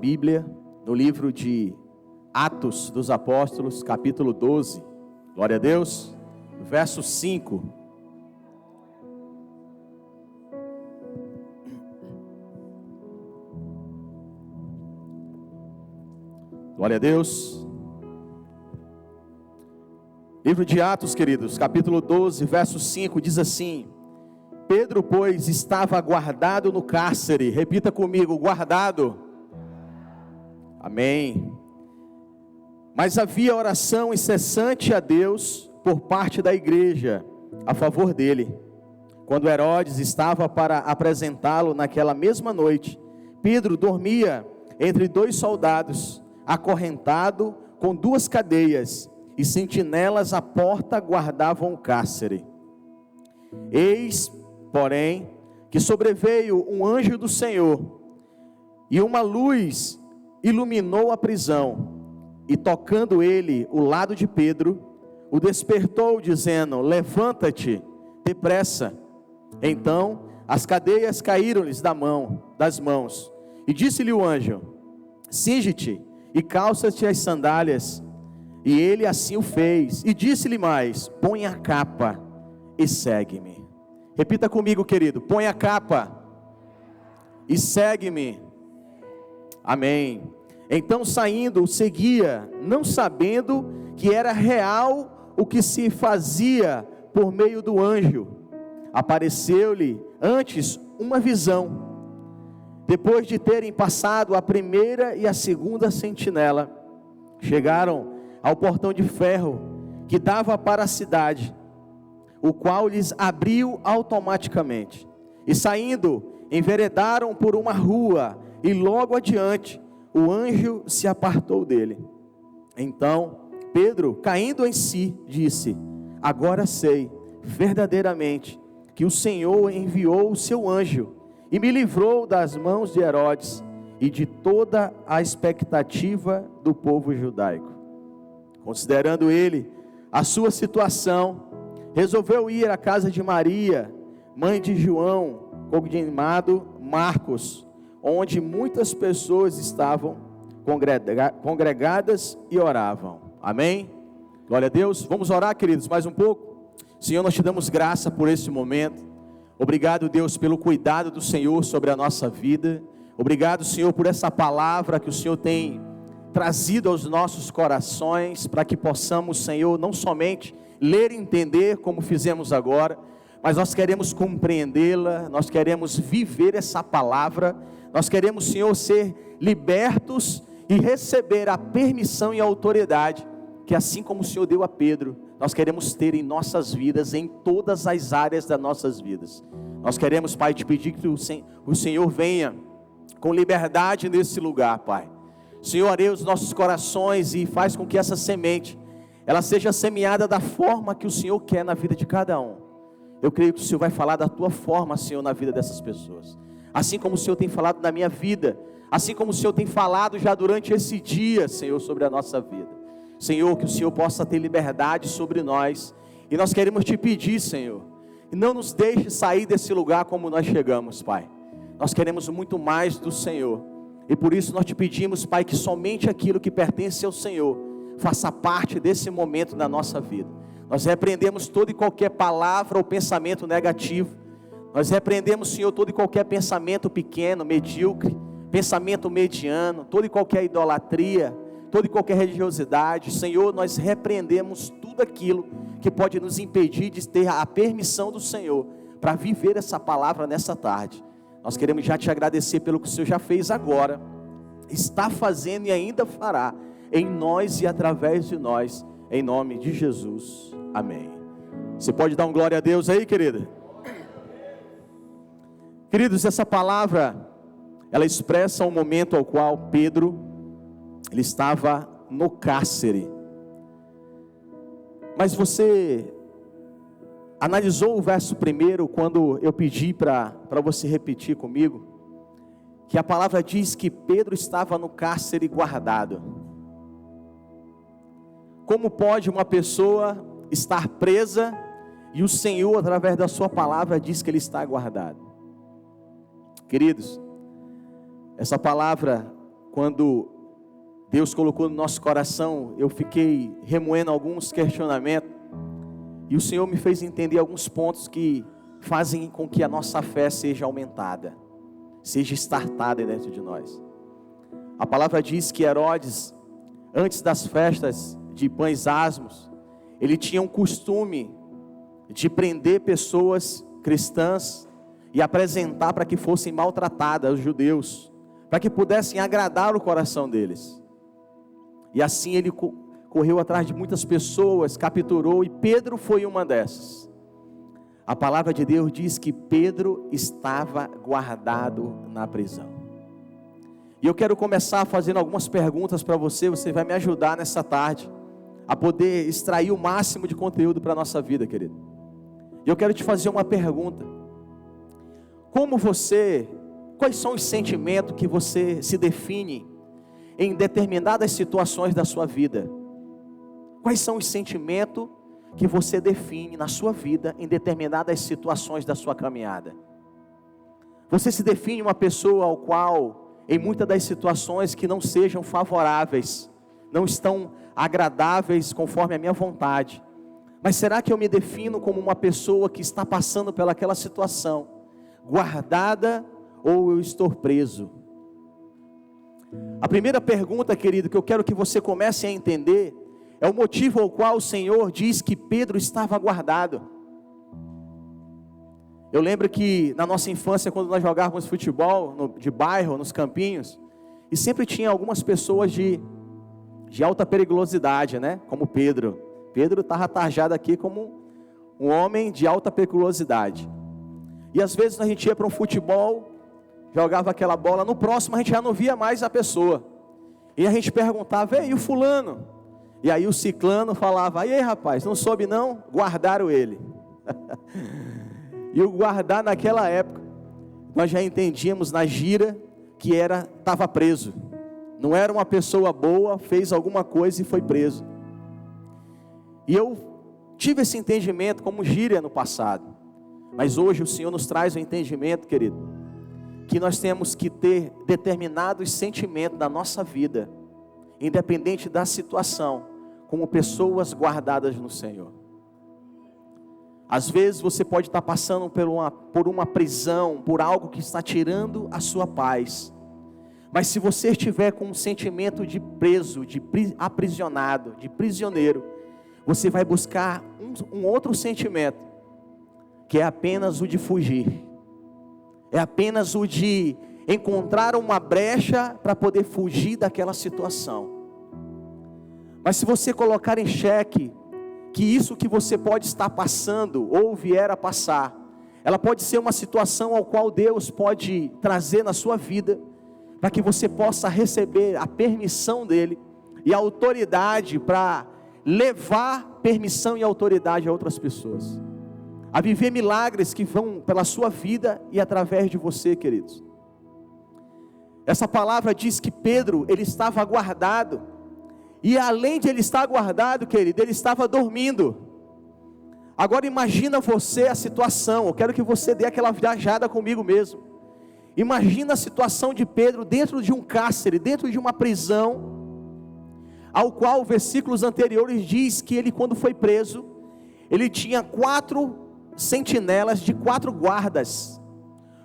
Bíblia, no livro de Atos dos Apóstolos, capítulo 12, glória a Deus, verso 5. Glória a Deus. Livro de Atos, queridos, capítulo 12, verso 5, diz assim: Pedro, pois, estava guardado no cárcere. Repita comigo, guardado. Amém. Mas havia oração incessante a Deus por parte da igreja a favor dele. Quando Herodes estava para apresentá-lo naquela mesma noite, Pedro dormia entre dois soldados, acorrentado com duas cadeias, e sentinelas à porta guardavam o cárcere. Eis, porém, que sobreveio um anjo do Senhor, e uma luz iluminou a prisão, e tocando ele o lado de Pedro, o despertou dizendo: levanta-te depressa. Então as cadeias caíram-lhes das mãos, e disse-lhe o anjo: cinge-te e calça-te as sandálias. E ele assim o fez, e disse-lhe mais: põe a capa e segue-me. Repita comigo, querido: põe a capa e segue-me. Amém. Então saindo, o seguia, não sabendo que era real o que se fazia por meio do anjo. Apareceu-lhe antes uma visão. Depois de terem passado a primeira e a segunda sentinela, chegaram ao portão de ferro que dava para a cidade, o qual lhes abriu automaticamente. E saindo, enveredaram por uma rua, e logo adiante o anjo se apartou dele. Então Pedro, caindo em si, disse: agora sei verdadeiramente que o Senhor enviou o seu anjo e me livrou das mãos de Herodes e de toda a expectativa do povo judaico. Considerando ele a sua situação, resolveu ir à casa de Maria, mãe de João, cognomado Marcos, onde muitas pessoas estavam congregadas e oravam. Amém? Glória a Deus. Vamos orar, queridos, mais um pouco. Senhor, nós te damos graça por esse momento. Obrigado, Deus, pelo cuidado do Senhor sobre a nossa vida. Obrigado, Senhor, por essa palavra que o Senhor tem trazido aos nossos corações, para que possamos, Senhor, não somente ler e entender como fizemos agora, mas nós queremos compreendê-la, nós queremos viver essa palavra, nós queremos, Senhor, ser libertos e receber a permissão e a autoridade, que assim como o Senhor deu a Pedro, nós queremos ter em nossas vidas, em todas as áreas das nossas vidas. Nós queremos, Pai, te pedir que o Senhor venha com liberdade nesse lugar, Pai. Senhor, areia os nossos corações e faz com que essa semente, ela seja semeada da forma que o Senhor quer na vida de cada um. Eu creio que o Senhor vai falar da tua forma, Senhor, na vida dessas pessoas. Assim como o Senhor tem falado na minha vida, assim como o Senhor tem falado já durante esse dia, Senhor, sobre a nossa vida. Senhor, que o Senhor possa ter liberdade sobre nós. E nós queremos te pedir, Senhor, não nos deixe sair desse lugar como nós chegamos, Pai. Nós queremos muito mais do Senhor. E por isso nós te pedimos, Pai, que somente aquilo que pertence ao Senhor faça parte desse momento da nossa vida. Nós repreendemos toda e qualquer palavra ou pensamento negativo. Nós repreendemos, Senhor, todo e qualquer pensamento pequeno, medíocre, pensamento mediano, toda e qualquer idolatria, toda e qualquer religiosidade. Senhor, nós repreendemos tudo aquilo que pode nos impedir de ter a permissão do Senhor para viver essa palavra nessa tarde. Nós queremos já te agradecer pelo que o Senhor já fez agora, está fazendo e ainda fará em nós e através de nós, em nome de Jesus. Amém. Você pode dar um glória a Deus aí, querida? Queridos, essa palavra, ela expressa o momento ao qual Pedro, ele estava no cárcere. Mas você analisou o verso primeiro, quando eu pedi para você repetir comigo, que a palavra diz que Pedro estava no cárcere guardado. Como pode uma pessoa estar presa e o Senhor, através da sua palavra, diz que ele está guardado? Queridos, essa palavra quando Deus colocou no nosso coração, eu fiquei remoendo alguns questionamentos, e o Senhor me fez entender alguns pontos que fazem com que a nossa fé seja aumentada, seja estartada dentro de nós. A palavra diz que Herodes, antes das festas de pães asmos, ele tinha um costume de prender pessoas cristãs e apresentar para que fossem maltratadas, os judeus, para que pudessem agradar o coração deles. E assim ele correu atrás de muitas pessoas, capturou, e Pedro foi uma dessas. A palavra de Deus diz que Pedro estava guardado na prisão. E eu quero começar fazendo algumas perguntas para você. Você vai me ajudar nessa tarde a poder extrair o máximo de conteúdo para a nossa vida, querido. E eu quero te fazer uma pergunta. Quais são os sentimentos que você se define em determinadas situações da sua vida? Quais são os sentimentos que você define na sua vida em determinadas situações da sua caminhada? Você se define uma pessoa ao qual, em muitas das situações que não sejam favoráveis, não estão agradáveis conforme a minha vontade, mas será que eu me defino como uma pessoa que está passando pelaquela situação, guardada, ou eu estou preso? A primeira pergunta, querido, que eu quero que você comece a entender, é o motivo ao qual o Senhor diz que Pedro estava guardado. Eu lembro que na nossa infância, quando nós jogávamos futebol de bairro, nos campinhos, e sempre tinha algumas pessoas de alta periculosidade, né? Como Pedro. Pedro estava tarjado aqui como um homem de alta periculosidade. E às vezes a gente ia para um futebol, jogava aquela bola, no próximo a gente já não via mais a pessoa. E a gente perguntava: e o fulano? E aí o ciclano falava: e aí, rapaz, não soube não? Guardaram ele. E o guardar naquela época, nós já entendíamos na gíria que estava preso. Não era uma pessoa boa, fez alguma coisa e foi preso. E eu tive esse entendimento como gíria no passado. Mas hoje o Senhor nos traz o entendimento, querido, que nós temos que ter determinados sentimentos na nossa vida, independente da situação, como pessoas guardadas no Senhor. Às vezes você pode estar passando por uma prisão, por algo que está tirando a sua paz. Mas se você estiver com um sentimento de preso, de aprisionado, de prisioneiro, você vai buscar um outro sentimento, que é apenas o de fugir. É apenas o de encontrar uma brecha para poder fugir daquela situação. Mas se você colocar em xeque que isso que você pode estar passando ou vier a passar, ela pode ser uma situação ao qual Deus pode trazer na sua vida, para que você possa receber a permissão dEle e a autoridade para levar permissão e autoridade a outras pessoas, a viver milagres que vão pela sua vida e através de você, queridos. Essa palavra diz que Pedro, ele estava guardado. E além de ele estar guardado, querido, ele estava dormindo. Agora imagina você a situação. Eu quero que você dê aquela viajada comigo mesmo. Imagina a situação de Pedro dentro de um cárcere, dentro de uma prisão, ao qual versículos anteriores diz que ele, quando foi preso, ele tinha 4 sentinelas de 4 guardas.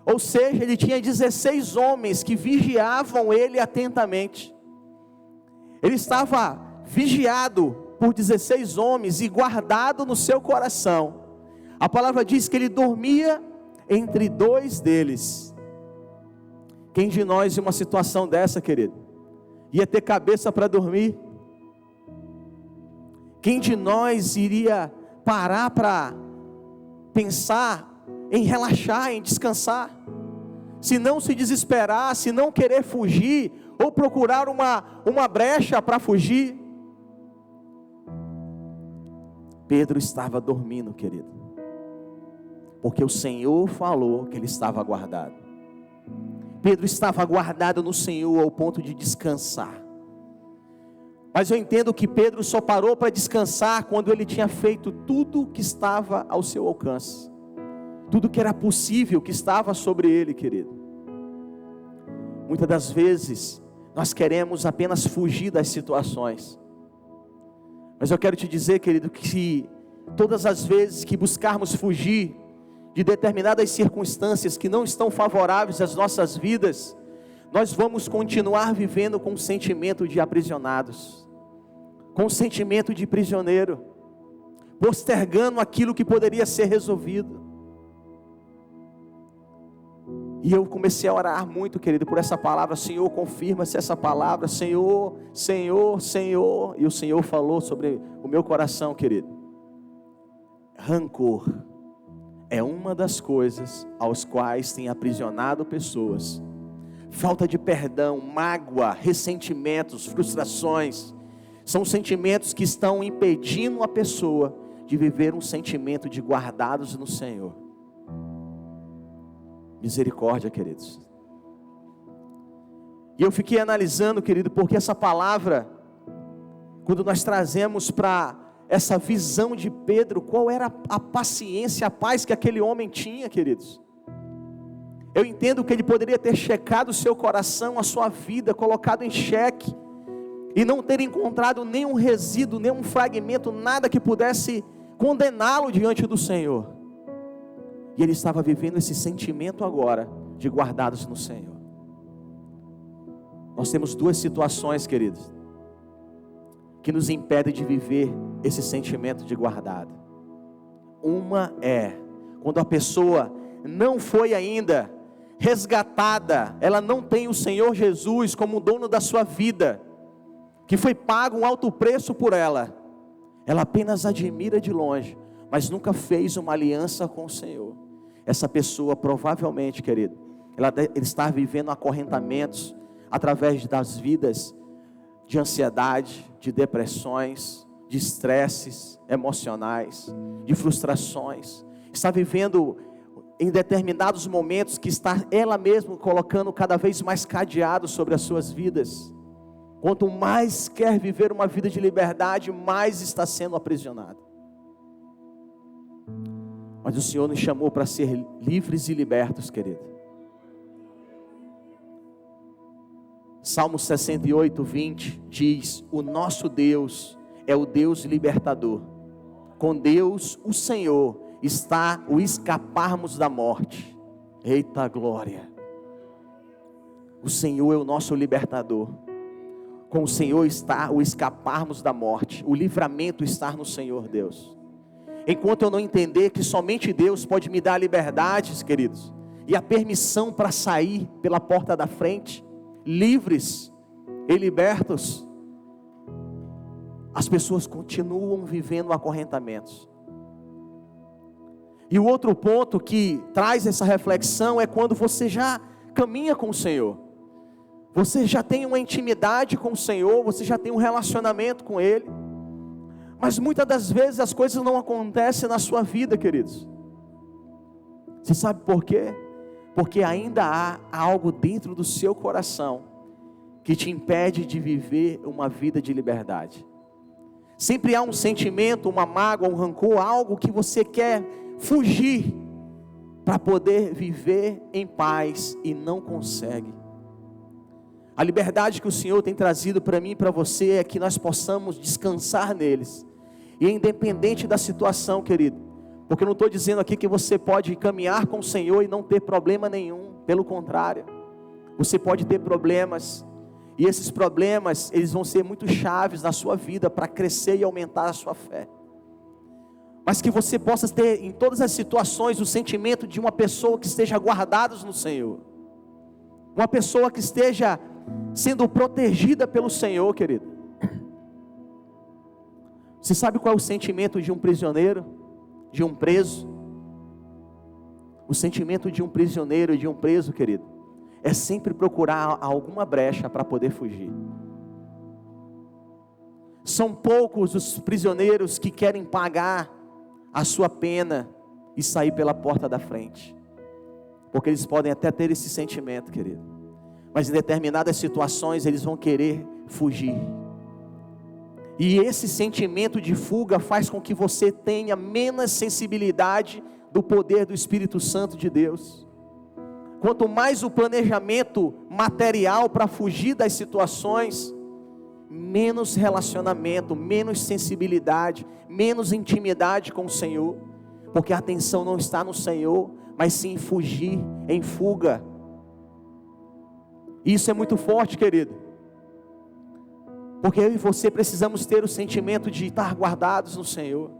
Ou seja, ele tinha 16 homens que vigiavam ele atentamente. Ele estava vigiado por 16 homens e guardado no seu coração. A palavra diz que ele dormia entre 2 deles. Quem de nós, em uma situação dessa, querido, ia ter cabeça para dormir? Quem de nós iria parar para pensar em relaxar, em descansar? Se não se desesperar, se não querer fugir, ou procurar uma brecha para fugir. Pedro estava dormindo, querido, porque o Senhor falou que ele estava guardado. Pedro estava guardado no Senhor ao ponto de descansar. Mas eu entendo que Pedro só parou para descansar quando ele tinha feito tudo que estava ao seu alcance, tudo que era possível que estava sobre ele, querido. Muitas das vezes nós queremos apenas fugir das situações. Mas eu quero te dizer, querido, que todas as vezes que buscarmos fugir de determinadas circunstâncias que não estão favoráveis às nossas vidas, nós vamos continuar vivendo com um sentimento de aprisionados, com um sentimento de prisioneiro, postergando aquilo que poderia ser resolvido. E eu comecei a orar muito, querido, por essa palavra. Senhor, confirma-se essa palavra. Senhor, Senhor, Senhor. E o Senhor falou sobre o meu coração, querido. Rancor é uma das coisas aos quais tem aprisionado pessoas. Falta de perdão, mágoa, ressentimentos, frustrações, são sentimentos que estão impedindo a pessoa de viver um sentimento de guardados no Senhor. Misericórdia, queridos. E eu fiquei analisando, querido, porque essa palavra, quando nós trazemos para essa visão de Pedro, qual era a paciência, a paz que aquele homem tinha, queridos. Eu entendo que ele poderia ter checado o seu coração, a sua vida, colocado em xeque, e não ter encontrado nenhum resíduo, nenhum fragmento, nada que pudesse condená-lo diante do Senhor. E ele estava vivendo esse sentimento agora, de guardados no Senhor. Nós temos duas situações, queridos, que nos impedem de viver esse sentimento de guardado. Uma é, quando a pessoa não foi ainda resgatada, ela não tem o Senhor Jesus como dono da sua vida, que foi pago um alto preço por ela. Ela apenas admira de longe, mas nunca fez uma aliança com o Senhor. Essa pessoa provavelmente, querido, ela está vivendo acorrentamentos através das vidas de ansiedade, de depressões, de estresses emocionais, de frustrações. Está vivendo em determinados momentos que está ela mesma colocando cada vez mais cadeado sobre as suas vidas. Quanto mais quer viver uma vida de liberdade, mais está sendo aprisionado. Mas o Senhor nos chamou para ser livres e libertos, querido. Salmo 68, 20 diz: o nosso Deus é o Deus libertador. Com Deus, o Senhor, está o escaparmos da morte. Eita glória! O Senhor é o nosso libertador. Com o Senhor está o escaparmos da morte. O livramento está no Senhor Deus. Enquanto eu não entender que somente Deus pode me dar liberdades, queridos, e a permissão para sair pela porta da frente, livres e libertos, as pessoas continuam vivendo acorrentamentos. E o outro ponto que traz essa reflexão é quando você já caminha com o Senhor. Você já tem uma intimidade com o Senhor, você já tem um relacionamento com Ele. Mas muitas das vezes as coisas não acontecem na sua vida, queridos. Você sabe por quê? Porque ainda há algo dentro do seu coração que te impede de viver uma vida de liberdade. Sempre há um sentimento, uma mágoa, um rancor, algo que você quer fugir para poder viver em paz e não consegue. A liberdade que o Senhor tem trazido para mim e para você é que nós possamos descansar neles. E independente da situação, querido, porque eu não estou dizendo aqui que você pode caminhar com o Senhor e não ter problema nenhum. Pelo contrário, você pode ter problemas. E esses problemas, eles vão ser muito chaves na sua vida para crescer e aumentar a sua fé. Mas que você possa ter em todas as situações o sentimento de uma pessoa que esteja guardada no Senhor. Uma pessoa que esteja sendo protegida pelo Senhor, querido. Você sabe qual é o sentimento de um prisioneiro? De um preso? O sentimento de um prisioneiro e de um preso, querido, é sempre procurar alguma brecha para poder fugir. São poucos os prisioneiros que querem pagar a sua pena e sair pela porta da frente, porque eles podem até ter esse sentimento, querido, mas em determinadas situações eles vão querer fugir. E esse sentimento de fuga faz com que você tenha menos sensibilidade do poder do Espírito Santo de Deus. quanto mais o planejamento material para fugir das situações, menos relacionamento, menos sensibilidade, menos intimidade com o Senhor, porque a atenção não está no Senhor, mas sim em fugir, em fuga. Isso é muito forte, querido, porque eu e você precisamos ter o sentimento de estar guardados no Senhor.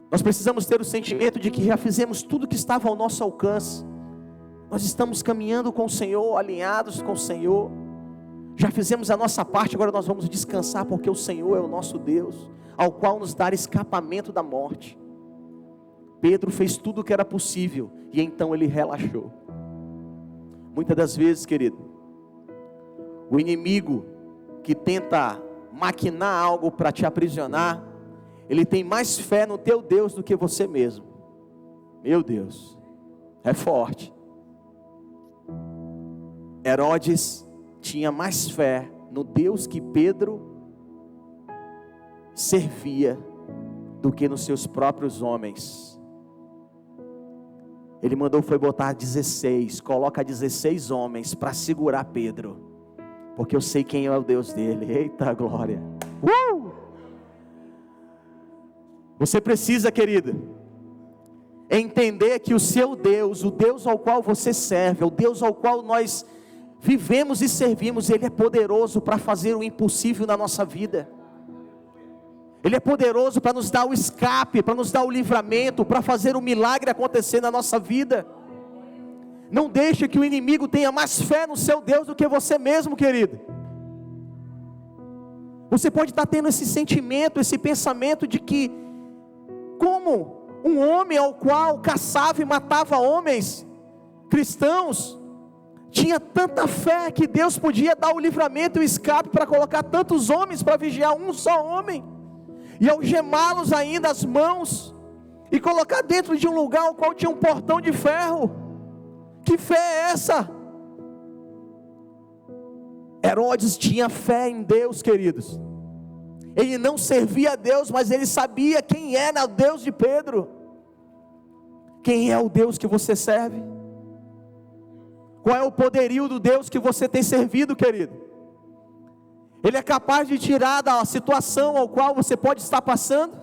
Nós precisamos ter o sentimento de que já fizemos tudo que estava ao nosso alcance. Nós estamos caminhando com o Senhor, alinhados com o Senhor. Já fizemos a nossa parte, agora nós vamos descansar, porque o Senhor é o nosso Deus, ao qual nos dá escapamento da morte. Pedro fez tudo o que era possível, e então ele relaxou. Muitas das vezes, querido, o inimigo que tenta maquinar algo para te aprisionar, ele tem mais fé no teu Deus do que você mesmo. Meu Deus, é forte. Herodes tinha mais fé no Deus que Pedro servia do que nos seus próprios homens. Ele mandou foi botar 16, coloca 16 homens para segurar Pedro, porque eu sei quem é o Deus dele. Eita glória! Você precisa, querido, entender que o seu Deus, o Deus ao qual você serve, o Deus ao qual nós vivemos e servimos, Ele é poderoso para fazer o impossível na nossa vida. Ele é poderoso para nos dar o escape, para nos dar o livramento, para fazer o milagre acontecer na nossa vida. Não deixe que o inimigo tenha mais fé no seu Deus do que você mesmo, querido. Você pode estar tendo esse sentimento, esse pensamento de que, como um homem ao qual caçava e matava homens cristãos, tinha tanta fé que Deus podia dar o livramento e o escape para colocar tantos homens para vigiar um só homem, e algemá-los ainda as mãos, e colocar dentro de um lugar ao qual tinha um portão de ferro. Que fé é essa? Herodes tinha fé em Deus, queridos. Ele não servia a Deus, mas ele sabia quem era o Deus de Pedro. Quem é o Deus que você serve? Qual é o poderio do Deus que você tem servido, querido? Ele é capaz de tirar da situação ao qual você pode estar passando?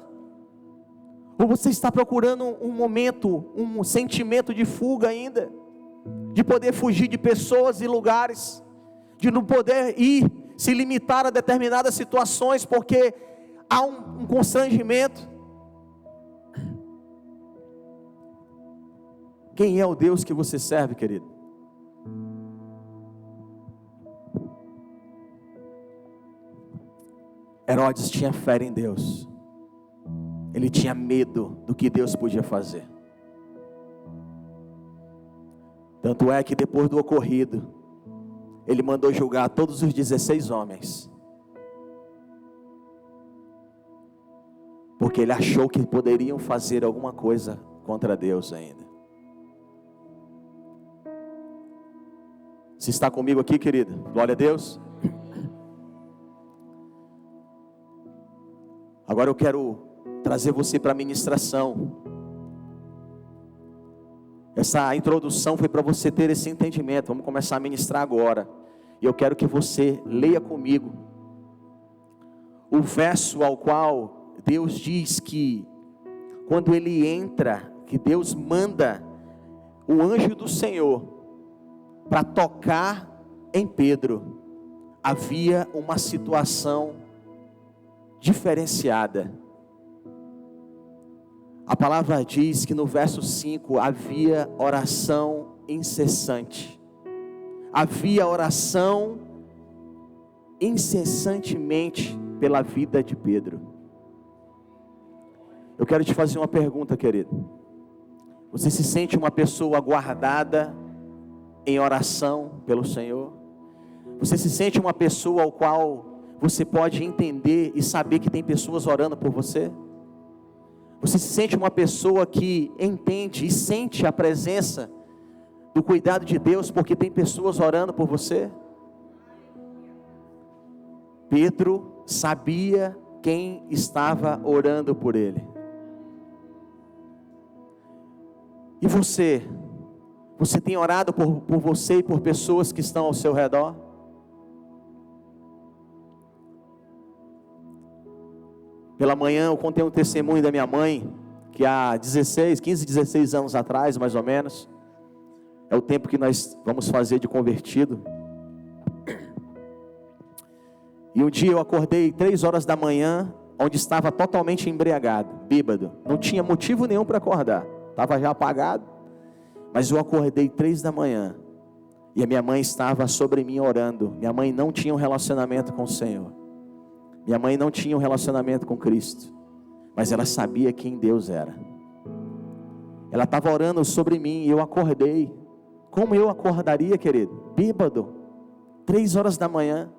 Ou você está procurando um momento, um sentimento de fuga ainda? De poder fugir de pessoas e lugares? De não poder ir, se limitar a determinadas situações, porque há um constrangimento? Quem é o Deus que você serve, querido? Herodes tinha fé em Deus. Ele tinha medo do que Deus podia fazer. Tanto é que depois do ocorrido, ele mandou julgar todos os 16 homens, porque ele achou que poderiam fazer alguma coisa contra Deus ainda. Você está comigo aqui, querido? Glória a Deus. Agora eu quero trazer você para a ministração. Essa introdução foi para você ter esse entendimento. Vamos começar a ministrar agora. E eu quero que você leia comigo o verso ao qual Deus diz que, quando ele entra, que Deus manda o anjo do Senhor para tocar em Pedro, havia uma situação diferenciada. A palavra diz que no verso 5 havia oração incessante. Havia oração incessantemente pela vida de Pedro. Eu quero te fazer uma pergunta, querido. Você se sente uma pessoa guardada em oração pelo Senhor? Você se sente uma pessoa ao qual você pode entender e saber que tem pessoas orando por você? Você se sente uma pessoa que entende e sente a presença do cuidado de Deus, porque tem pessoas orando por você? Pedro sabia quem estava orando por ele. E você Você tem orado por você e por pessoas que estão ao seu redor? Pela manhã eu contei um testemunho da minha mãe, que há 15, 16 anos atrás, mais ou menos, é o tempo que nós vamos fazer de convertido. E um dia eu acordei 3 horas da manhã, onde estava totalmente embriagado, bêbado. Não tinha motivo nenhum para acordar, estava já apagado. Mas eu acordei 3 da manhã, e a minha mãe estava sobre mim orando. Minha mãe não tinha um relacionamento com o Senhor. Minha mãe não tinha um relacionamento com Cristo, mas ela sabia quem Deus era. Ela estava orando sobre mim e eu acordei. Como eu acordaria, querido? Bêbado, 3 horas da manhã.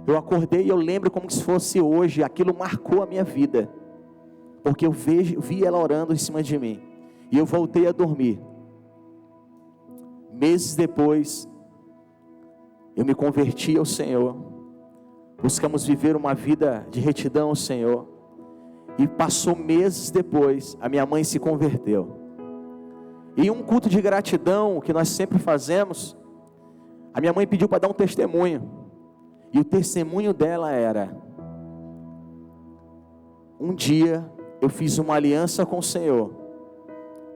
Eu acordei e eu lembro como se fosse hoje. Aquilo marcou a minha vida, porque eu vi ela orando em cima de mim. E eu voltei a dormir. Meses depois, eu me converti ao Senhor. Buscamos viver uma vida de retidão ao Senhor. E passou meses depois, a minha mãe se converteu. E um culto de gratidão que nós sempre fazemos, a minha mãe pediu para dar um testemunho. E o testemunho dela era: um dia eu fiz uma aliança com o Senhor,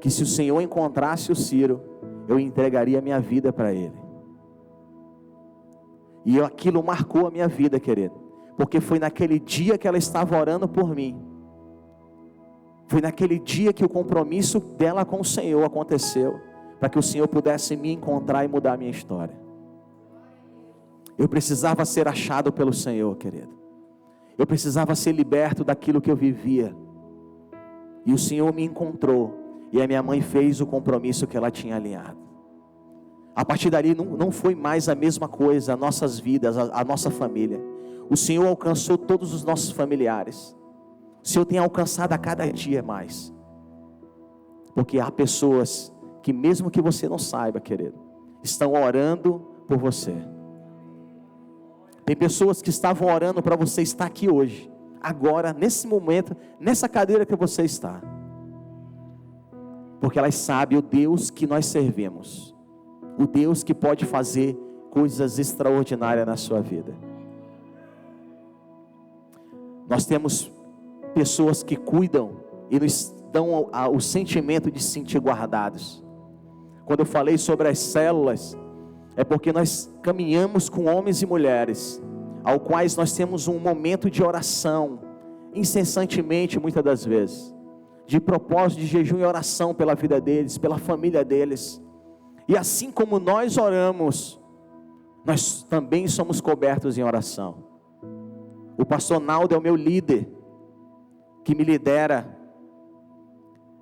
que se o Senhor encontrasse o Ciro, eu entregaria a minha vida para ele. E aquilo marcou a minha vida, querido, porque foi naquele dia que ela estava orando por mim. Foi naquele dia que o compromisso dela com o Senhor aconteceu, para que o Senhor pudesse me encontrar e mudar a minha história. Eu precisava ser achado pelo Senhor, querido. Eu precisava ser liberto daquilo que eu vivia. E o Senhor me encontrou, e a minha mãe fez o compromisso que ela tinha alinhado. A partir dali não foi mais a mesma coisa, as nossas vidas, a nossa família. O Senhor alcançou todos os nossos familiares. O Senhor tem alcançado a cada dia mais. Porque há pessoas que, mesmo que você não saiba, querido, estão orando por você. Tem pessoas que estavam orando para você estar aqui hoje, agora, nesse momento, nessa cadeira que você está. Porque elas sabem o Deus que nós servimos, o Deus que pode fazer coisas extraordinárias na sua vida. Nós temos pessoas que cuidam e nos dão o sentimento de se sentir guardados. Quando eu falei sobre as células, é porque nós caminhamos com homens e mulheres, ao quais nós temos um momento de oração, incessantemente, muitas das vezes, de propósito de jejum e oração pela vida deles, pela família deles. E assim como nós oramos, nós também somos cobertos em oração. O pastor Naldo é o meu líder, que me lidera.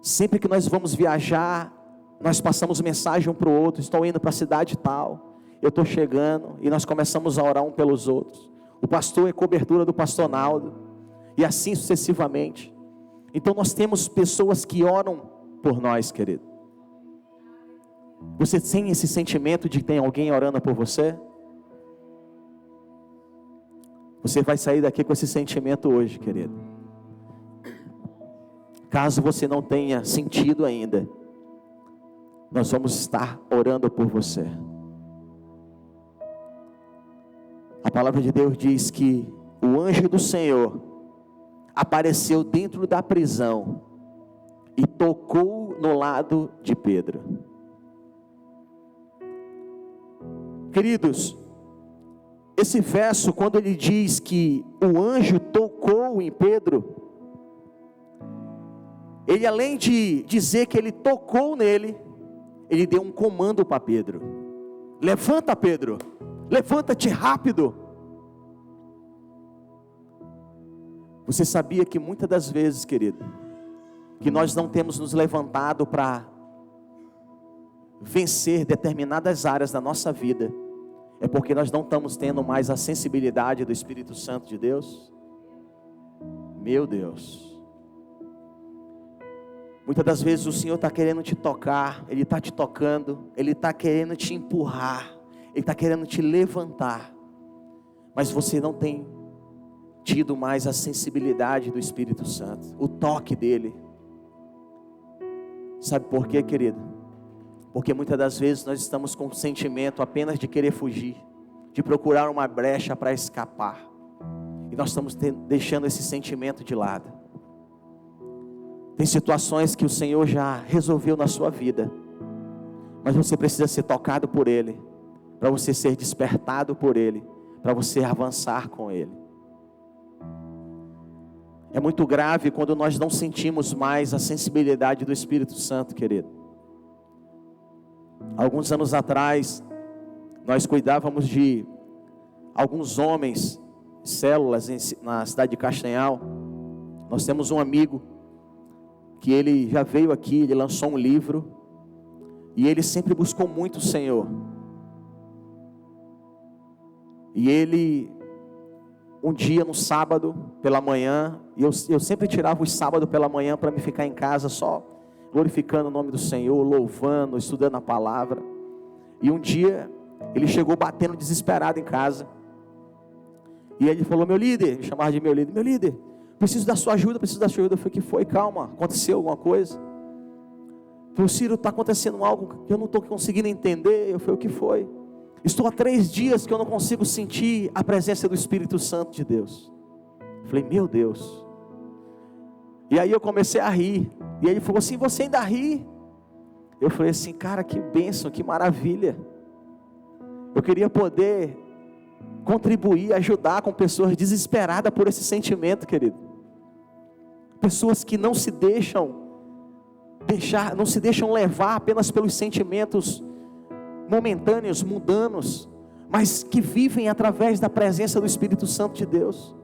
Sempre que nós vamos viajar, nós passamos mensagem um para o outro: estou indo para a cidade tal, eu estou chegando, e nós começamos a orar um pelos outros. O pastor é cobertura do pastor Naldo, e assim sucessivamente. Então nós temos pessoas que oram por nós, querido. Você tem esse sentimento de que tem alguém orando por você? Você vai sair daqui com esse sentimento hoje, querido. Caso você não tenha sentido ainda, nós vamos estar orando por você. A palavra de Deus diz que o anjo do Senhor apareceu dentro da prisão e tocou no lado de Pedro. Queridos, esse verso, quando ele diz que o anjo tocou em Pedro, ele, além de dizer que ele tocou nele, ele deu um comando para Pedro: levanta, Pedro, levanta-te rápido. Você sabia que muitas das vezes, querido, que nós não temos nos levantado para vencer determinadas áreas da nossa vida, é porque nós não estamos tendo mais a sensibilidade do Espírito Santo de Deus? Meu Deus. Muitas das vezes o Senhor está querendo te tocar, Ele está te tocando, Ele está querendo te empurrar, Ele está querendo te levantar, mas você não tem tido mais a sensibilidade do Espírito Santo, o toque dele. Sabe por quê, querido? Porque muitas das vezes nós estamos com o sentimento apenas de querer fugir, de procurar uma brecha para escapar. E nós estamos deixando esse sentimento de lado. Tem situações que o Senhor já resolveu na sua vida, mas você precisa ser tocado por Ele, para você ser despertado por Ele, para você avançar com Ele. É muito grave quando nós não sentimos mais a sensibilidade do Espírito Santo, querido. Alguns anos atrás, nós cuidávamos de alguns homens, células na cidade de Castanhal. Nós temos um amigo que ele já veio aqui, ele lançou um livro, e ele sempre buscou muito o Senhor. E ele, um dia no sábado pela manhã, e eu sempre tirava os sábados pela manhã para me ficar em casa só glorificando o nome do Senhor, louvando, estudando a palavra. E um dia ele chegou batendo desesperado em casa, e ele falou: meu líder, me chamava de meu líder, preciso da sua ajuda, Eu falei: que foi? Calma, aconteceu alguma coisa? Ele falou: Ciro, está acontecendo algo que eu não estou conseguindo entender. Eu falei: o que foi? Estou há 3 dias que eu não consigo sentir a presença do Espírito Santo de Deus. Eu falei: meu Deus. E aí eu comecei a rir, e ele falou assim: você ainda ri? Eu falei assim: cara, que bênção, que maravilha. Eu queria poder contribuir, ajudar com pessoas desesperadas por esse sentimento, querido. Pessoas que não se deixam levar apenas pelos sentimentos momentâneos, mundanos, mas que vivem através da presença do Espírito Santo de Deus.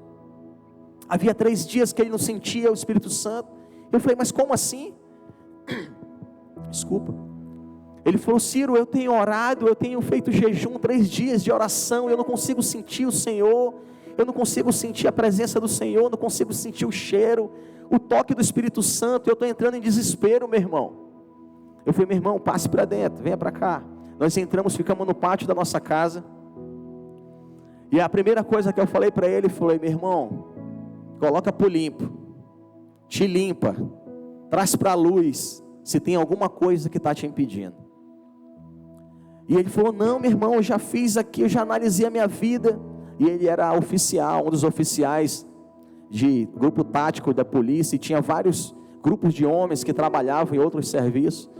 Havia 3 dias que ele não sentia o Espírito Santo. Eu falei: mas como assim? Desculpa. Ele falou: Ciro, eu tenho orado, eu tenho feito jejum, 3 dias de oração, eu não consigo sentir o Senhor, eu não consigo sentir a presença do Senhor, não consigo sentir o cheiro, o toque do Espírito Santo, eu estou entrando em desespero, meu irmão. Eu falei: meu irmão, passe para dentro, venha para cá. Nós entramos, ficamos no pátio da nossa casa, e a primeira coisa que eu falei para ele, falei: meu irmão, coloca para o limpo, te limpa, traz para a luz, se tem alguma coisa que está te impedindo. E ele falou: não, meu irmão, eu já fiz aqui, eu já analisei a minha vida. E ele era oficial, um dos oficiais de grupo tático da polícia, e tinha vários grupos de homens que trabalhavam em outros serviços.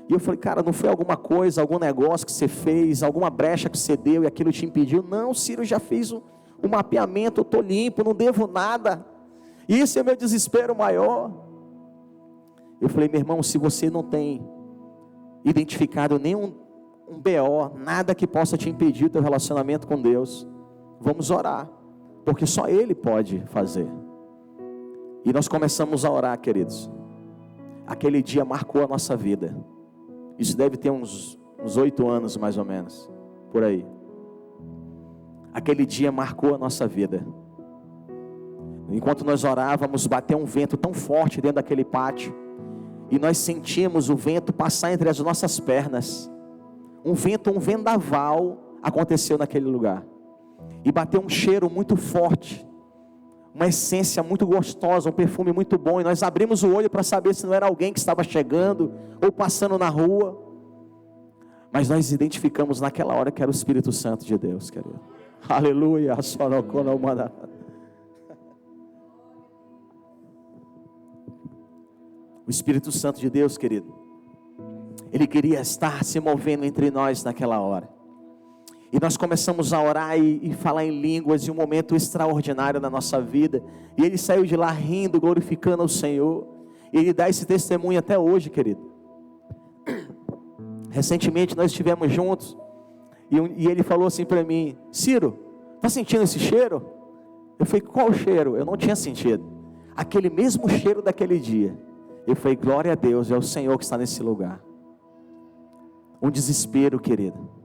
E eu falei: cara, não foi alguma coisa, algum negócio que você fez, alguma brecha que você deu e aquilo te impediu? Não, Ciro, eu já fiz o mapeamento, eu estou limpo, não devo nada. Isso é meu desespero maior. Eu falei: meu irmão, se você não tem identificado nenhum BO, nada que possa te impedir o teu relacionamento com Deus, vamos orar, porque só Ele pode fazer. E nós começamos a orar, queridos. Aquele dia marcou a nossa vida. Isso deve ter uns 8 anos mais ou menos, por aí. Aquele dia marcou a nossa vida. Enquanto nós orávamos, bateu um vento tão forte dentro daquele pátio, e nós sentimos o vento passar entre as nossas pernas. Um vendaval aconteceu naquele lugar, e bateu um cheiro muito forte, uma essência muito gostosa, um perfume muito bom, e nós abrimos o olho para saber se não era alguém que estava chegando, ou passando na rua, mas nós identificamos naquela hora que era o Espírito Santo de Deus, querido. Aleluia. O Espírito Santo de Deus, querido, Ele queria estar se movendo entre nós naquela hora. E nós começamos a orar e falar em línguas, em um momento extraordinário na nossa vida. E ele saiu de lá rindo, glorificando ao Senhor. E ele dá esse testemunho até hoje, querido. Recentemente nós estivemos juntos, e ele falou assim para mim: Ciro, está sentindo esse cheiro? Eu falei: qual cheiro? Eu não tinha sentido. Aquele mesmo cheiro daquele dia. Eu falei: glória a Deus, é o Senhor que está nesse lugar. Um desespero, querido.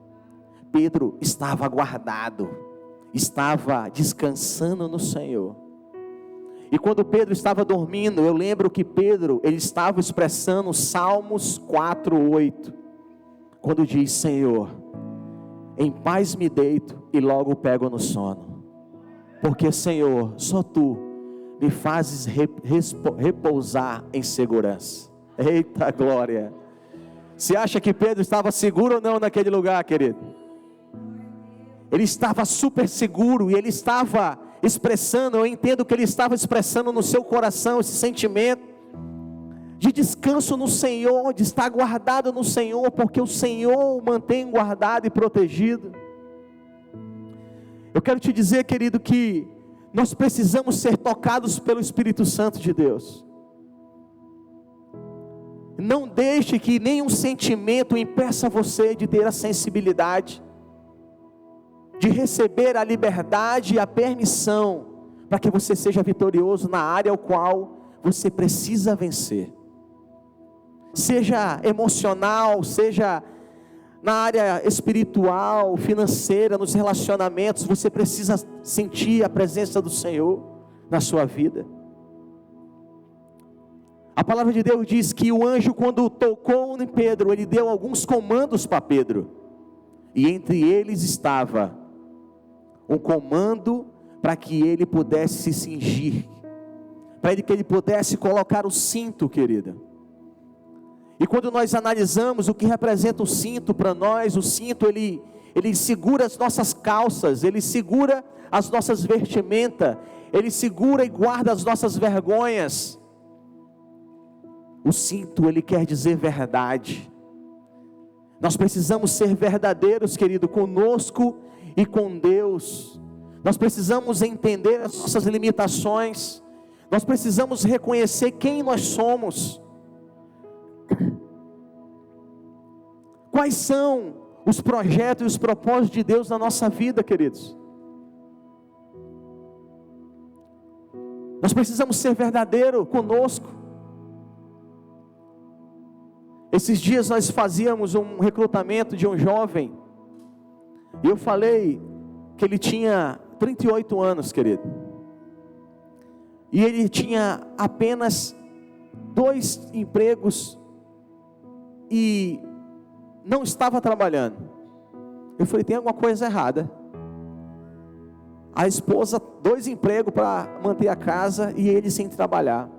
Pedro estava guardado, estava descansando no Senhor. E quando Pedro estava dormindo, eu lembro que Pedro, ele estava expressando Salmos 4:8, quando diz: Senhor, em paz me deito e logo pego no sono, porque Senhor, só Tu me fazes repousar em segurança. Eita glória! Você acha que Pedro estava seguro ou não naquele lugar, querido? Ele estava super seguro e ele estava expressando, eu entendo que ele estava expressando no seu coração esse sentimento de descanso no Senhor, de estar guardado no Senhor, porque o Senhor o mantém guardado e protegido. Eu quero te dizer, querido, que nós precisamos ser tocados pelo Espírito Santo de Deus. Não deixe que nenhum sentimento impeça você de ter a sensibilidade, de receber a liberdade e a permissão, para que você seja vitorioso na área ao qual você precisa vencer. Seja emocional, seja na área espiritual, financeira, nos relacionamentos, você precisa sentir a presença do Senhor na sua vida. A palavra de Deus diz que o anjo, quando tocou em Pedro, ele deu alguns comandos para Pedro, e entre eles estava um comando para que ele pudesse se cingir, para que ele pudesse colocar o cinto, querida. E quando nós analisamos o que representa o cinto para nós, o cinto ele segura as nossas calças, ele segura as nossas vestimentas, ele segura e guarda as nossas vergonhas. O cinto, ele quer dizer verdade. Nós precisamos ser verdadeiros, querido, conosco e com Deus. Nós precisamos entender as nossas limitações. Nós precisamos reconhecer quem nós somos. Quais são os projetos e os propósitos de Deus na nossa vida, queridos? Nós precisamos ser verdadeiros conosco. Esses dias nós fazíamos um recrutamento de um jovem, e eu falei que ele tinha 38 anos, querido, e ele tinha apenas 2 empregos, e não estava trabalhando. Eu falei, tem alguma coisa errada. A esposa, 2 empregos para manter a casa, e ele sem trabalhar.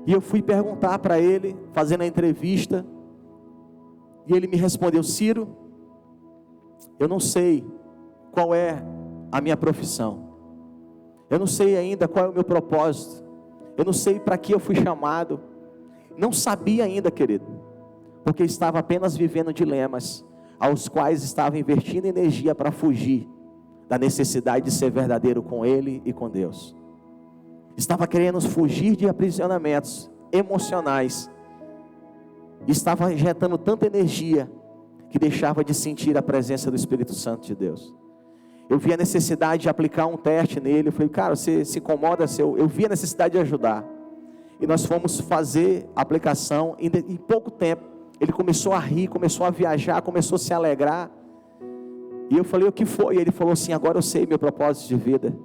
E eu fui perguntar para ele, fazendo a entrevista, e ele me respondeu: Ciro, eu não sei qual é a minha profissão, eu não sei ainda qual é o meu propósito, eu não sei para que eu fui chamado, não sabia ainda, querido, porque estava apenas vivendo dilemas, aos quais estava investindo energia para fugir da necessidade de ser verdadeiro com Ele e com Deus. Estava querendo fugir de aprisionamentos emocionais, estava injetando tanta energia, que deixava de sentir a presença do Espírito Santo de Deus. Eu vi a necessidade de aplicar um teste nele. Eu falei, cara, você se incomoda? Eu vi a necessidade de ajudar, e nós fomos fazer a aplicação. Em pouco tempo, ele começou a rir, começou a viajar, começou a se alegrar, e eu falei, o que foi? E ele falou assim, agora eu sei meu propósito de vida,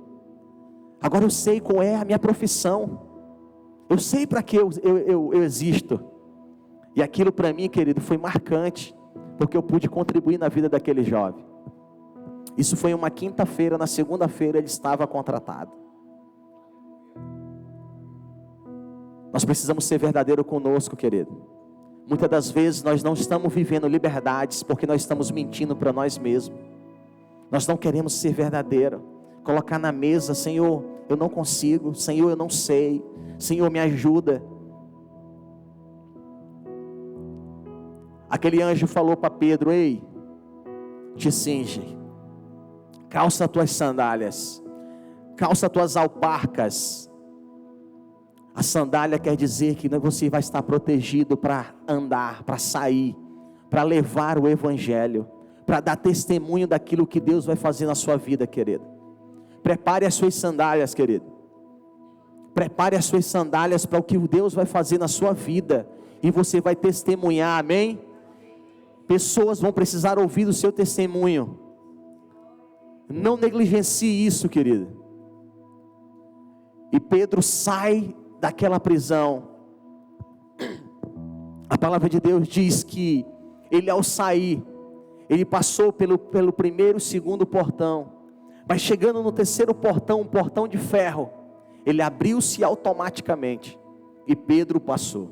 agora eu sei qual é a minha profissão, eu sei para que eu existo. E aquilo para mim, querido, foi marcante, porque eu pude contribuir na vida daquele jovem. Isso foi uma quinta-feira, na segunda-feira ele estava contratado. Nós precisamos ser verdadeiro conosco, querido. Muitas das vezes nós não estamos vivendo liberdades, porque nós estamos mentindo para nós mesmos. Nós não queremos ser verdadeiro, colocar na mesa, Senhor, eu não consigo, Senhor, eu não sei, Senhor, me ajuda. Aquele anjo falou para Pedro, ei, te cinge, calça tuas sandálias, calça tuas alparcas. A sandália quer dizer que você vai estar protegido para andar, para sair, para levar o Evangelho, para dar testemunho daquilo que Deus vai fazer na sua vida, querido. Prepare as suas sandálias, querido. Prepare as suas sandálias para o que Deus vai fazer na sua vida, e você vai testemunhar, amém? Pessoas vão precisar ouvir o seu testemunho. Não negligencie isso, querido. E Pedro sai daquela prisão. A palavra de Deus diz que ele, ao sair, ele passou pelo primeiro e segundo portão, mas chegando no terceiro portão, um portão de ferro, ele abriu-se automaticamente, e Pedro passou.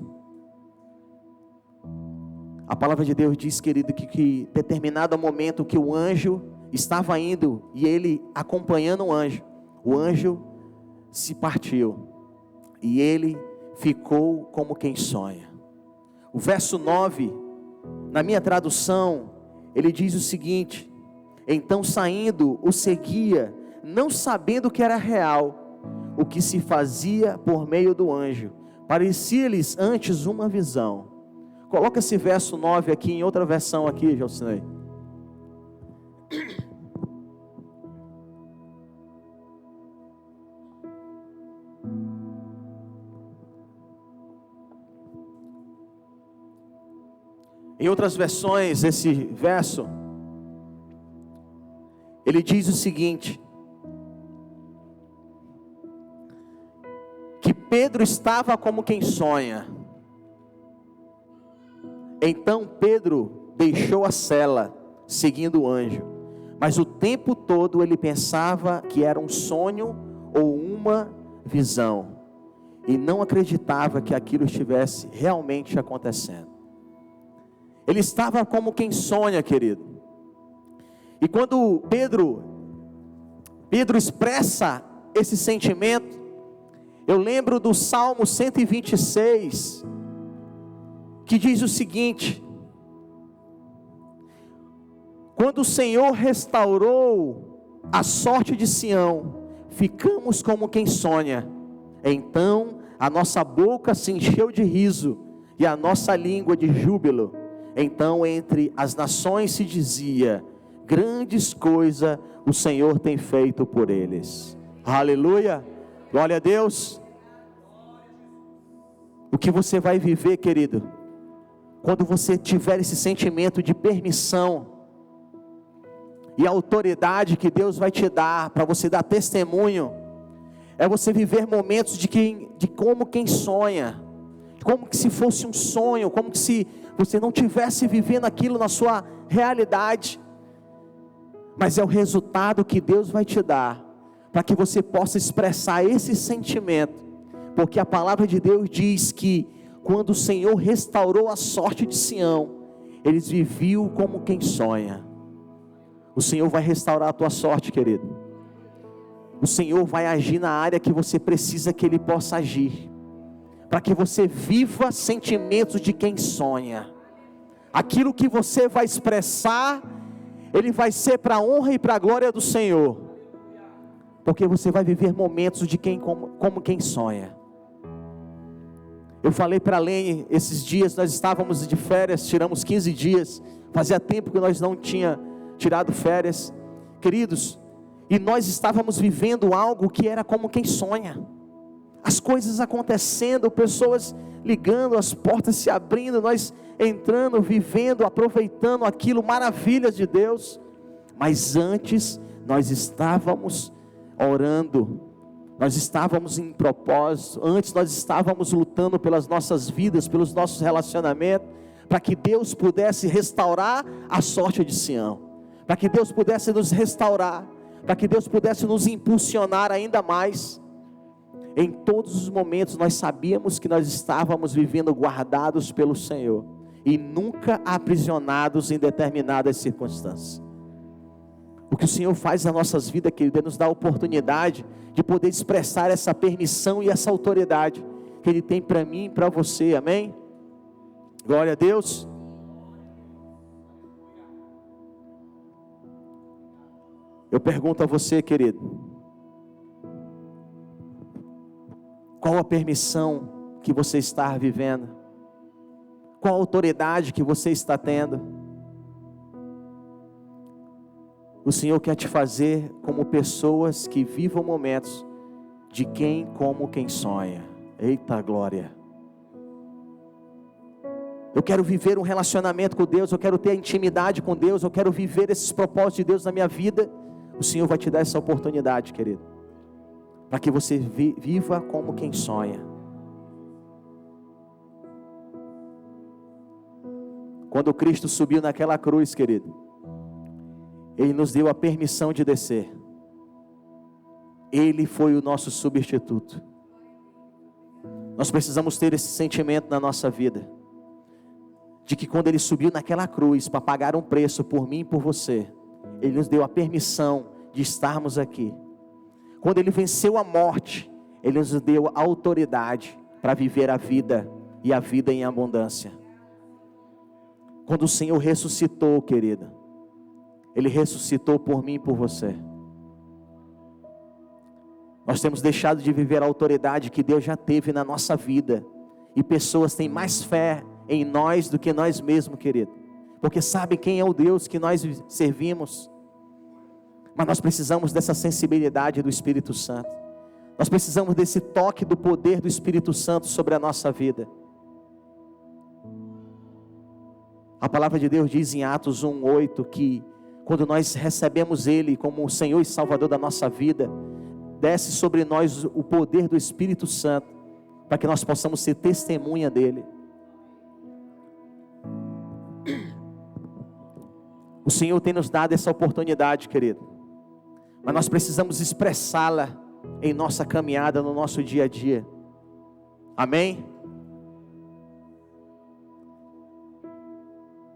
A palavra de Deus diz, querido, que determinado momento que o anjo estava indo, e ele acompanhando o anjo se partiu, e ele ficou como quem sonha. O verso 9, na minha tradução, ele diz o seguinte: então saindo o seguia, não sabendo que era real o que se fazia por meio do anjo, parecia-lhes antes uma visão. Coloca esse verso 9 aqui em outra versão aqui, Jocinei. Em outras versões, esse verso, ele diz o seguinte: que Pedro estava como quem sonha. Então Pedro deixou a cela, seguindo o anjo, mas o tempo todo ele pensava que era um sonho ou uma visão, e não acreditava que aquilo estivesse realmente acontecendo. Ele estava como quem sonha, querido. E quando Pedro expressa esse sentimento, eu lembro do Salmo 126, que diz o seguinte: quando o Senhor restaurou a sorte de Sião, ficamos como quem sonha. Então a nossa boca se encheu de riso, e a nossa língua de júbilo. Então entre as nações se dizia: grandes coisas o Senhor tem feito por eles. Aleluia, glória a Deus. O que você vai viver, querido, quando você tiver esse sentimento de permissão e autoridade que Deus vai te dar para você dar testemunho, é você viver momentos de como quem sonha, como que se fosse um sonho, como que se você não tivesse vivendo aquilo na sua realidade, mas é o resultado que Deus vai te dar, para que você possa expressar esse sentimento, porque a palavra de Deus diz que quando o Senhor restaurou a sorte de Sião, eles viviam como quem sonha. O Senhor vai restaurar a tua sorte, querido. O Senhor vai agir na área que você precisa que Ele possa agir, para que você viva sentimentos de quem sonha. Aquilo que você vai expressar, ele vai ser para a honra e para a glória do Senhor, porque você vai viver momentos de como quem sonha. Eu falei para a Lene esses dias, nós estávamos de férias, tiramos 15 dias, fazia tempo que nós não tinha tirado férias, queridos, e nós estávamos vivendo algo que era como quem sonha, as coisas acontecendo, pessoas ligando, as portas se abrindo, nós entrando, vivendo, aproveitando aquilo, maravilhas de Deus. Mas antes nós estávamos orando, nós estávamos em propósito, antes nós estávamos lutando pelas nossas vidas, pelos nossos relacionamentos, para que Deus pudesse restaurar a sorte de Sião, para que Deus pudesse nos restaurar, para que Deus pudesse nos impulsionar ainda mais. Em todos os momentos nós sabíamos que nós estávamos vivendo guardados pelo Senhor, e nunca aprisionados em determinadas circunstâncias. O que o Senhor faz nas nossas vidas, querido, é nos dar a oportunidade de poder expressar essa permissão e essa autoridade que Ele tem para mim e para você, amém? Glória a Deus. Eu pergunto a você, querido, qual a permissão que você está vivendo? Qual a autoridade que você está tendo? O Senhor quer te fazer como pessoas que vivam momentos de como quem sonha. Eita glória! Eu quero viver um relacionamento com Deus, eu quero ter intimidade com Deus, eu quero viver esses propósitos de Deus na minha vida. O Senhor vai te dar essa oportunidade, querido, para que você viva como quem sonha. Quando Cristo subiu naquela cruz, querido, Ele nos deu a permissão de descer. Ele foi o nosso substituto. Nós precisamos ter esse sentimento na nossa vida. de que quando Ele subiu naquela cruz para pagar um preço por mim e por você, Ele nos deu a permissão de estarmos aqui. Quando Ele venceu a morte, Ele nos deu a autoridade para viver a vida, e a vida em abundância. Quando o Senhor ressuscitou, querida, Ele ressuscitou por mim e por você. Nós temos deixado de viver a autoridade que Deus já teve na nossa vida, e pessoas têm mais fé em nós do que nós mesmos, querido, porque sabem quem é o Deus que nós servimos. Mas nós precisamos dessa sensibilidade do Espírito Santo. Nós precisamos desse toque do poder do Espírito Santo sobre a nossa vida. A palavra de Deus diz em Atos 1:8 que quando nós recebemos Ele como o Senhor e Salvador da nossa vida, desce sobre nós o poder do Espírito Santo, para que nós possamos ser testemunha dEle. O Senhor tem nos dado essa oportunidade, querido, mas nós precisamos expressá-la em nossa caminhada, no nosso dia a dia. Amém?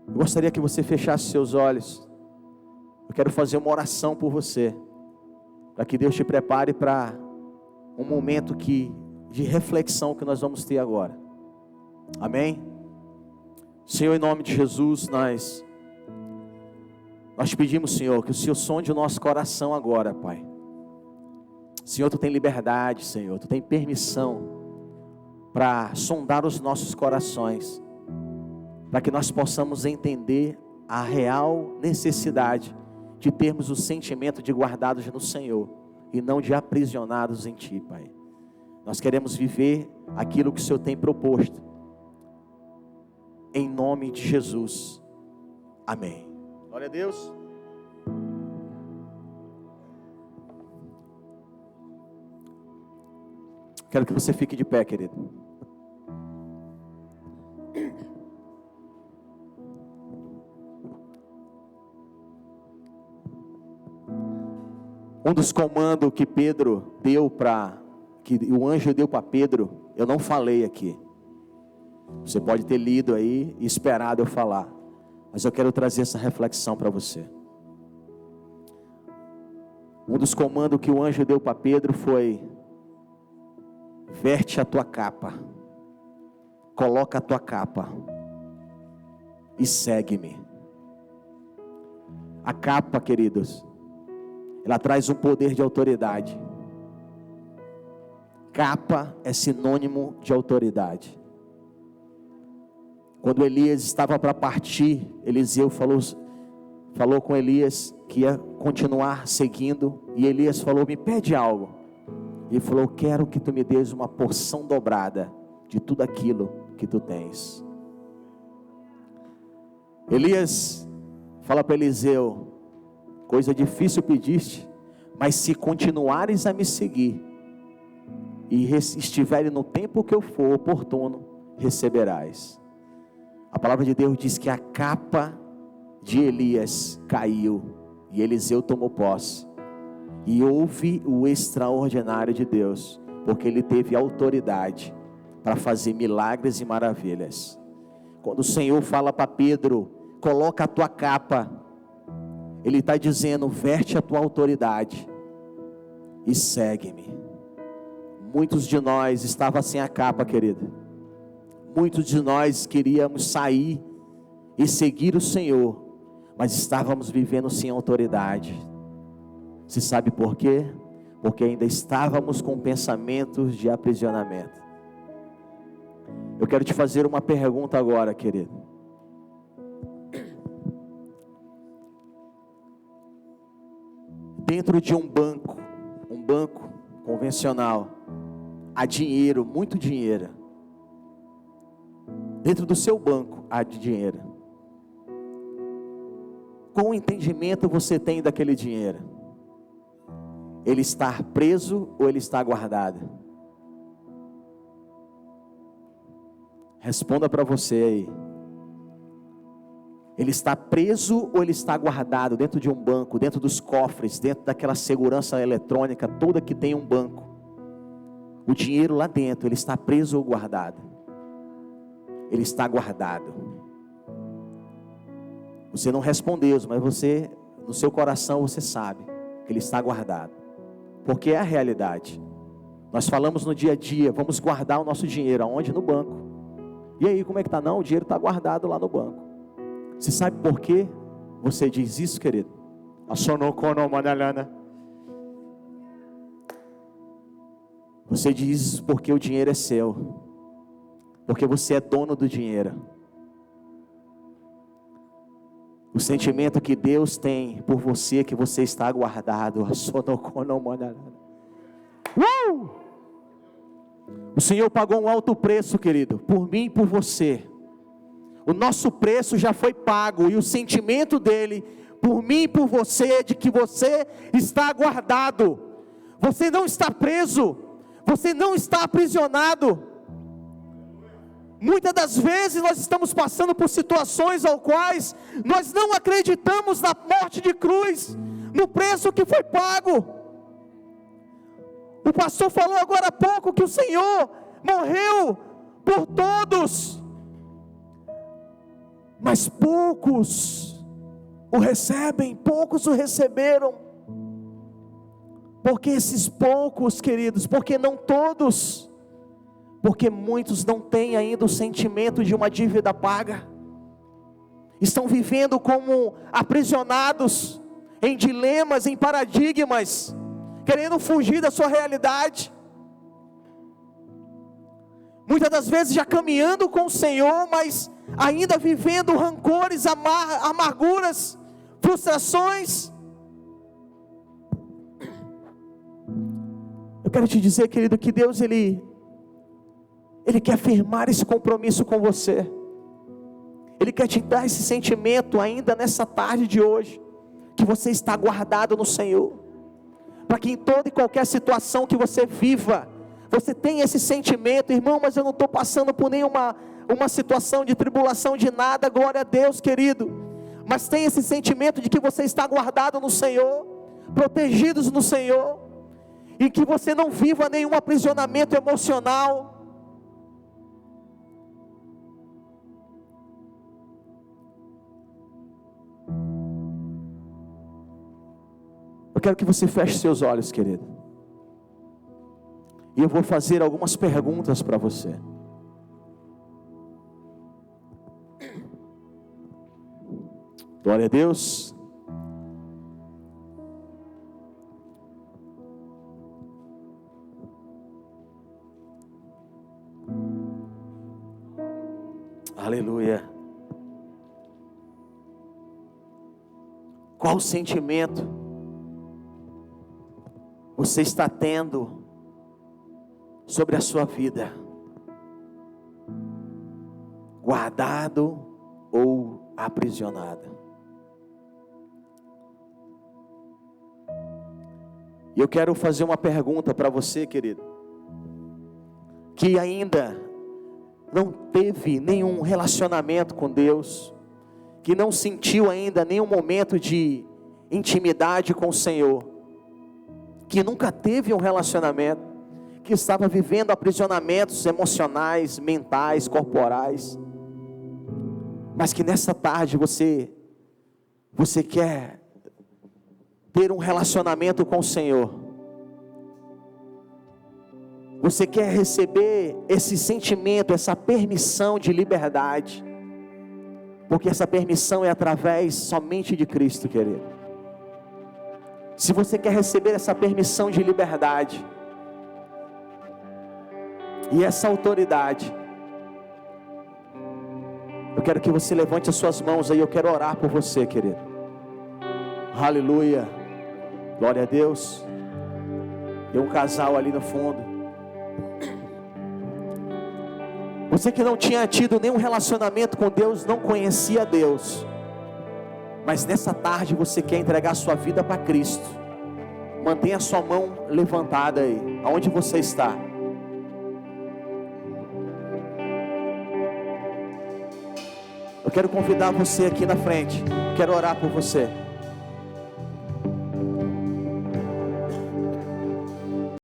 Eu gostaria que você fechasse seus olhos. Eu quero fazer uma oração por você, para que Deus te prepare para um momento de reflexão que nós vamos ter agora. Amém? Senhor, em nome de Jesus, nós te pedimos, Senhor, que o Senhor sonde o nosso coração agora, Pai. Senhor, Tu tem liberdade, Senhor, Tu tem permissão para sondar os nossos corações, para que nós possamos entender a real necessidade de termos o sentimento de guardados no Senhor e não de aprisionados em Ti, Pai. Nós queremos viver aquilo que o Senhor tem proposto, em nome de Jesus, amém. Glória a Deus. Quero que você fique de pé, querido. Um dos comandos que Pedro deu que o anjo deu para Pedro, eu não falei aqui. Você pode ter lido aí e esperado eu falar, mas eu quero trazer essa reflexão para você. Um dos comandos que o anjo deu para Pedro foi: veste a tua capa, coloca a tua capa e segue-me. A capa, queridos, ela traz um poder de autoridade. Capa é sinônimo de autoridade. Quando Elias estava para partir, Eliseu falou com Elias que ia continuar seguindo, e Elias falou: me pede algo. Ele falou: quero que tu me des uma porção dobrada de tudo aquilo que tu tens. Elias fala para Eliseu: coisa difícil pediste, mas se continuares a me seguir e estiveres no tempo que eu for oportuno, receberás. A palavra de Deus diz que a capa de Elias caiu e Eliseu tomou posse, e houve o extraordinário de Deus, porque ele teve autoridade para fazer milagres e maravilhas. Quando o Senhor fala para Pedro: coloca a tua capa, Ele está dizendo: verte a tua autoridade e segue-me. Muitos de nós estavam sem a capa, querido. Muitos de nós queríamos sair e seguir o Senhor, mas estávamos vivendo sem autoridade. Você sabe por quê? Porque ainda estávamos com pensamentos de aprisionamento. Eu quero te fazer uma pergunta agora, querido. Dentro de um banco convencional, há dinheiro, muito dinheiro. Dentro do seu banco há dinheiro. Qual entendimento você tem daquele dinheiro? Ele está preso ou ele está guardado? Responda para você aí. Ele está preso ou ele está guardado dentro de um banco, dentro dos cofres, dentro daquela segurança eletrônica toda que tem um banco? O dinheiro lá dentro, ele está preso ou guardado? Ele está guardado. Você não respondeu, mas você, no seu coração, você sabe que ele está guardado. Porque é a realidade. Nós falamos no dia a dia, vamos guardar o nosso dinheiro. Aonde? No banco. E aí, como é que está? Não, o dinheiro está guardado lá no banco. Você sabe por quê você diz isso, querido? Você diz isso porque o dinheiro é seu. Porque você é dono do dinheiro. O sentimento que Deus tem por você, que você está guardado. O Senhor pagou um alto preço, querido, por mim e por você. O nosso preço já foi pago. E o sentimento dele, por mim e por você, é de que você está guardado. Você não está preso. Você não está aprisionado. Muitas das vezes nós estamos passando por situações ao quais nós não acreditamos na morte de cruz, no preço que foi pago. O pastor falou agora há pouco que o Senhor morreu por todos, mas poucos o recebem, poucos o receberam. Porque esses poucos, queridos, porque não todos? Porque muitos não têm ainda o sentimento de uma dívida paga. Estão vivendo como aprisionados em dilemas, em paradigmas, querendo fugir da sua realidade. Muitas das vezes já caminhando com o Senhor, mas ainda vivendo rancores, amarguras, frustrações. Eu quero te dizer, querido, que Deus, Ele quer firmar esse compromisso com você. Ele quer te dar esse sentimento ainda nessa tarde de hoje, que você está guardado no Senhor, para que em toda e qualquer situação que você viva, você tenha esse sentimento: irmão, mas eu não estou passando por nenhuma situação de tribulação, de nada, glória a Deus, querido, mas tem esse sentimento de que você está guardado no Senhor, protegidos no Senhor, e que você não viva nenhum aprisionamento emocional. Eu quero que você feche seus olhos, querido, e eu vou fazer algumas perguntas para você. Glória a Deus. Aleluia. Qual o sentimento você está tendo sobre a sua vida? Guardado ou aprisionado? E eu quero fazer uma pergunta para você, querido, que ainda não teve nenhum relacionamento com Deus, que não sentiu ainda nenhum momento de intimidade com o Senhor, que nunca teve um relacionamento, que estava vivendo aprisionamentos emocionais, mentais, corporais, mas que nessa tarde você quer ter um relacionamento com o Senhor. Você quer receber esse sentimento, essa permissão de liberdade, porque essa permissão é através somente de Cristo, querido. Se você quer receber essa permissão de liberdade e essa autoridade, eu quero que você levante as suas mãos aí. Eu quero orar por você, querido. Aleluia, glória a Deus. Tem um casal ali no fundo. Você que não tinha tido nenhum relacionamento com Deus, não conhecia Deus, mas nessa tarde você quer entregar sua vida para Cristo. Mantenha a sua mão levantada aí, aonde você está. Eu quero convidar você aqui na frente. Quero orar por você.